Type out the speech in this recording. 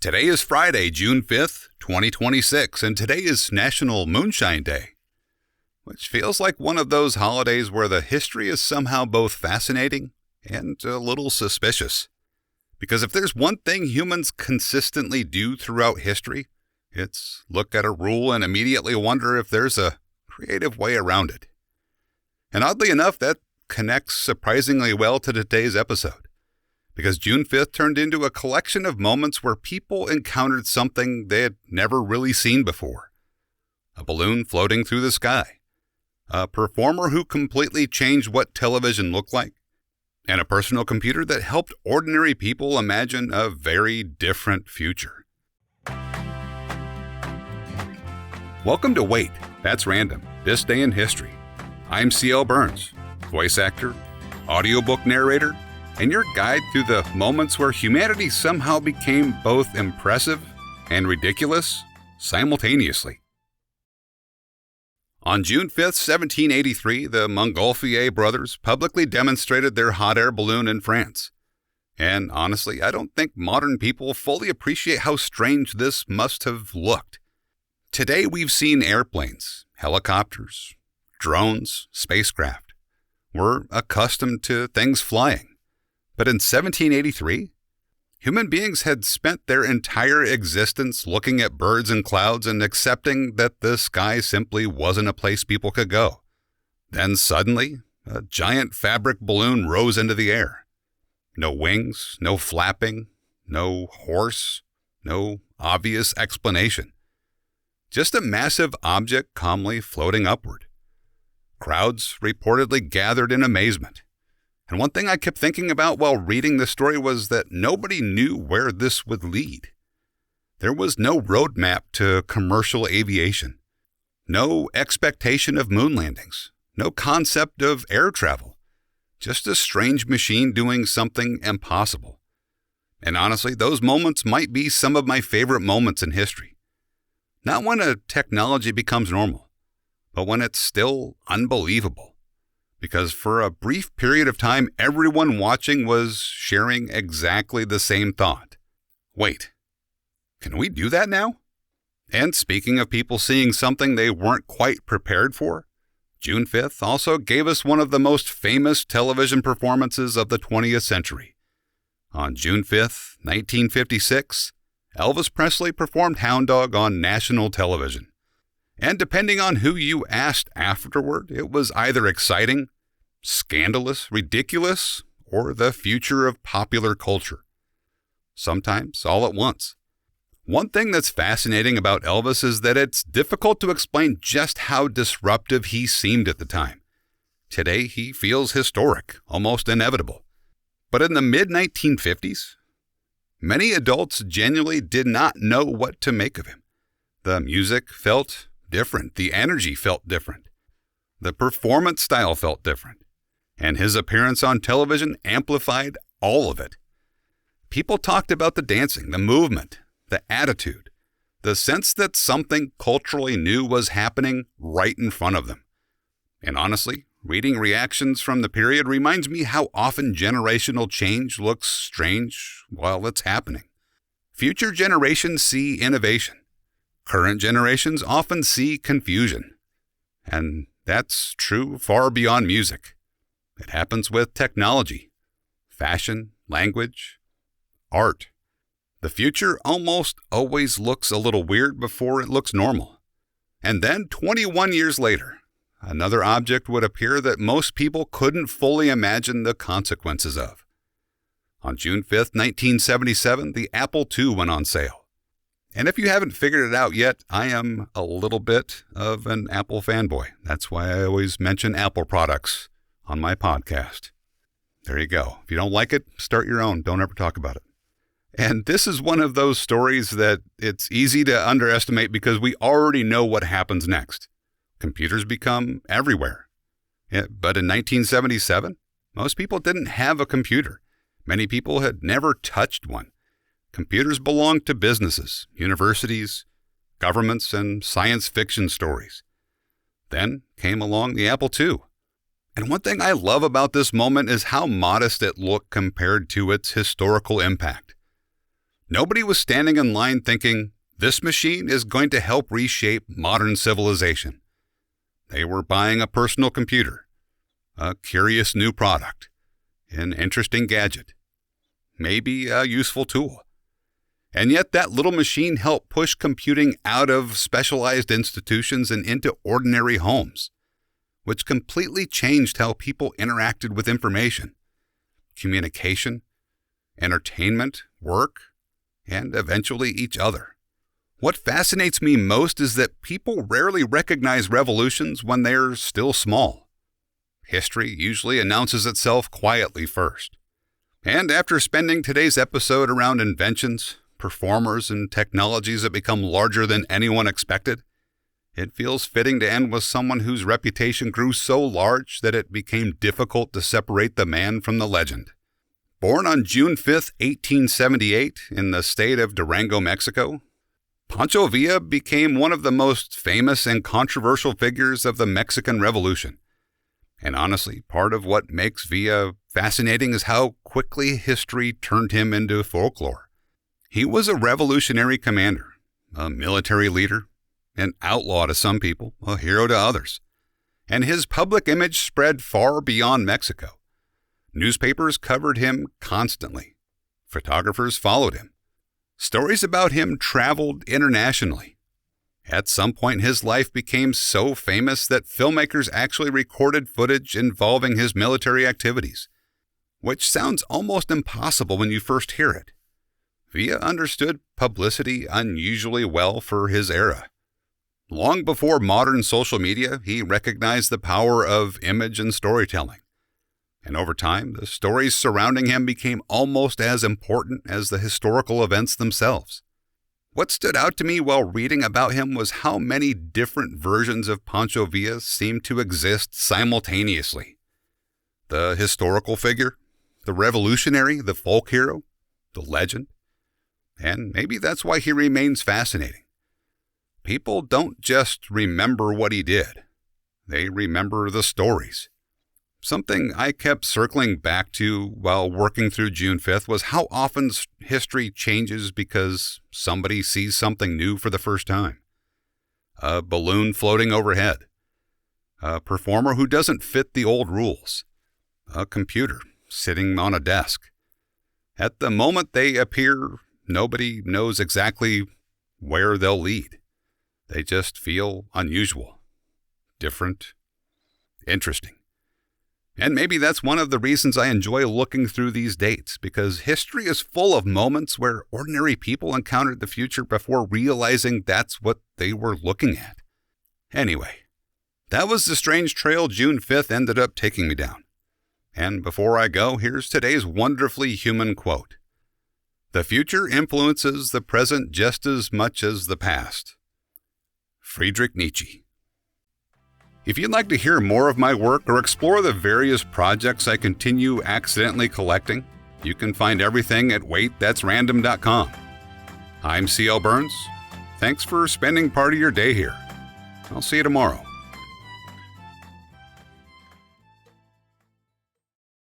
Today is Friday, June 5th, 2026, and today is National Moonshine Day, which feels like one of those holidays where the history is somehow both fascinating and a little suspicious. Because if there's one thing humans consistently do throughout history, it's look at a rule and immediately wonder if there's a creative way around it. And oddly enough, that connects surprisingly well to today's episode. Because June 5th turned into a collection of moments where people encountered something they had never really seen before. A balloon floating through the sky, a performer who completely changed what television looked like, and a personal computer that helped ordinary people imagine a very different future. Welcome to Wait, That's Random, This Day in History. I'm C.L. Burns, voice actor, audiobook narrator, and your guide through the moments where humanity somehow became both impressive and ridiculous simultaneously. On June 5th, 1783, the Montgolfier brothers publicly demonstrated their hot air balloon in France. And honestly, I don't think modern people fully appreciate how strange this must have looked. Today we've seen airplanes, helicopters, drones, spacecraft. We're accustomed to things flying. But in 1783, human beings had spent their entire existence looking at birds and clouds and accepting that the sky simply wasn't a place people could go. Then suddenly, a giant fabric balloon rose into the air. No wings, no flapping, no horse, no obvious explanation. Just a massive object calmly floating upward. Crowds reportedly gathered in amazement. And one thing I kept thinking about while reading the story was that nobody knew where this would lead. There was no roadmap to commercial aviation, no expectation of moon landings, no concept of air travel, just a strange machine doing something impossible. And honestly, those moments might be some of my favorite moments in history. Not when a technology becomes normal, but when it's still unbelievable. Because for a brief period of time, everyone watching was sharing exactly the same thought. Wait, can we do that now? And speaking of people seeing something they weren't quite prepared for, June 5th also gave us one of the most famous television performances of the 20th century. On June 5th, 1956, Elvis Presley performed Hound Dog on national television. And depending on who you asked afterward, it was either exciting, scandalous, ridiculous, or the future of popular culture. Sometimes all at once. One thing that's fascinating about Elvis is that it's difficult to explain just how disruptive he seemed at the time. Today he feels historic, almost inevitable. But in the mid-1950s, many adults genuinely did not know what to make of him. The music felt different. The energy felt different. The performance style felt different. And his appearance on television amplified all of it. People talked about the dancing, the movement, the attitude, the sense that something culturally new was happening right in front of them. And honestly, reading reactions from the period reminds me how often generational change looks strange while it's happening. Future generations see innovation. Current generations often see confusion. And that's true far beyond music. It happens with technology, fashion, language, art. The future almost always looks a little weird before it looks normal. And then 21 years later, another object would appear that most people couldn't fully imagine the consequences of. On June 5th, 1977, the Apple II went on sale. And if you haven't figured it out yet, I am a little bit of an Apple fanboy. That's why I always mention Apple products on my podcast. There you go. If you don't like it, start your own. Don't ever talk about it. And this is one of those stories that it's easy to underestimate because we already know what happens next. Computers become everywhere. But in 1977, most people didn't have a computer. Many people had never touched one. Computers belonged to businesses, universities, governments, and science fiction stories. Then came along the Apple II. And one thing I love about this moment is how modest it looked compared to its historical impact. Nobody was standing in line thinking, this machine is going to help reshape modern civilization. They were buying a personal computer, a curious new product, an interesting gadget, maybe a useful tool. And yet that little machine helped push computing out of specialized institutions and into ordinary homes, which completely changed how people interacted with information, communication, entertainment, work, and eventually each other. What fascinates me most is that people rarely recognize revolutions when they're still small. History usually announces itself quietly first. And after spending today's episode around inventions, performers, and technologies that become larger than anyone expected, it feels fitting to end with someone whose reputation grew so large that it became difficult to separate the man from the legend. Born on June 5, 1878, in the state of Durango, Mexico, Pancho Villa became one of the most famous and controversial figures of the Mexican Revolution. And honestly, part of what makes Villa fascinating is how quickly history turned him into folklore. He was a revolutionary commander, a military leader, an outlaw to some people, a hero to others. And his public image spread far beyond Mexico. Newspapers covered him constantly. Photographers followed him. Stories about him traveled internationally. At some point, his life became so famous that filmmakers actually recorded footage involving his military activities, which sounds almost impossible when you first hear it. Villa understood publicity unusually well for his era. Long before modern social media, he recognized the power of image and storytelling. And over time, the stories surrounding him became almost as important as the historical events themselves. What stood out to me while reading about him was how many different versions of Pancho Villa seemed to exist simultaneously. The historical figure, the revolutionary, the folk hero, the legend. And maybe that's why he remains fascinating. People don't just remember what he did. They remember the stories. Something I kept circling back to while working through June 5th was how often history changes because somebody sees something new for the first time. A balloon floating overhead. A performer who doesn't fit the old rules. A computer sitting on a desk. At the moment they appear, nobody knows exactly where they'll lead. They just feel unusual, different, interesting. And maybe that's one of the reasons I enjoy looking through these dates, because history is full of moments where ordinary people encountered the future before realizing that's what they were looking at. Anyway, that was the strange trail June 5th ended up taking me down. And before I go, here's today's wonderfully human quote. The future influences the present just as much as the past. Friedrich Nietzsche. If you'd like to hear more of my work or explore the various projects I continue accidentally collecting, you can find everything at waitthat'srandom.com. I'm C.L. Burns. Thanks for spending part of your day here. I'll see you tomorrow.